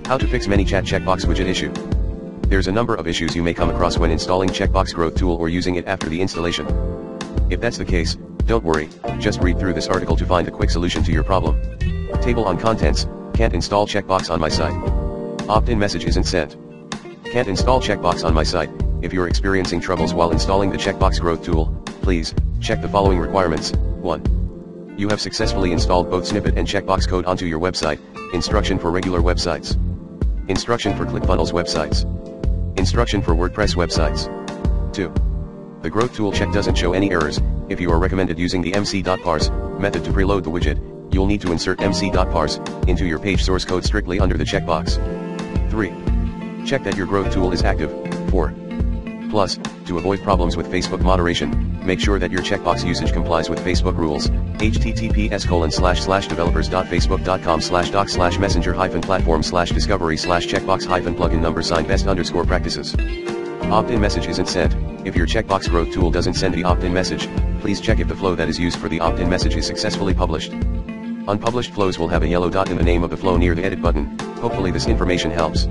How to fix ManyChat Checkbox Widget issue. There's a number of issues you may come across when installing Checkbox Growth tool or using it after the installation. If that's the case, don't worry, just read through this article to find a quick solution to your problem. Table on contents: can't install checkbox on my site. Opt-in message isn't sent. Can't install checkbox on my site. If you're experiencing troubles while installing the Checkbox Growth tool, please check the following requirements. 1. You have successfully installed both snippet and checkbox code onto your website. Instruction for regular websites. Instruction for ClickFunnels websites. Instruction for WordPress websites. 2. The Growth tool check doesn't show any errors. If you are recommended using the mc.parse method to preload the widget, you'll need to insert mc.parse into your page source code strictly under the checkbox. 3. Check that your Growth tool is active. 4. Plus, to avoid problems with Facebook moderation, make sure that your checkbox usage complies with Facebook rules. https://developers.facebook.com/docs/messenger-platform/discovery/checkbox-plugin number sign best_practices. Opt-in message isn't sent. If your Checkbox Growth tool doesn't send the opt-in message, please check if the flow that is used for the opt-in message is successfully published. Unpublished flows will have a yellow dot in the name of the flow near the edit button. Hopefully this information helps.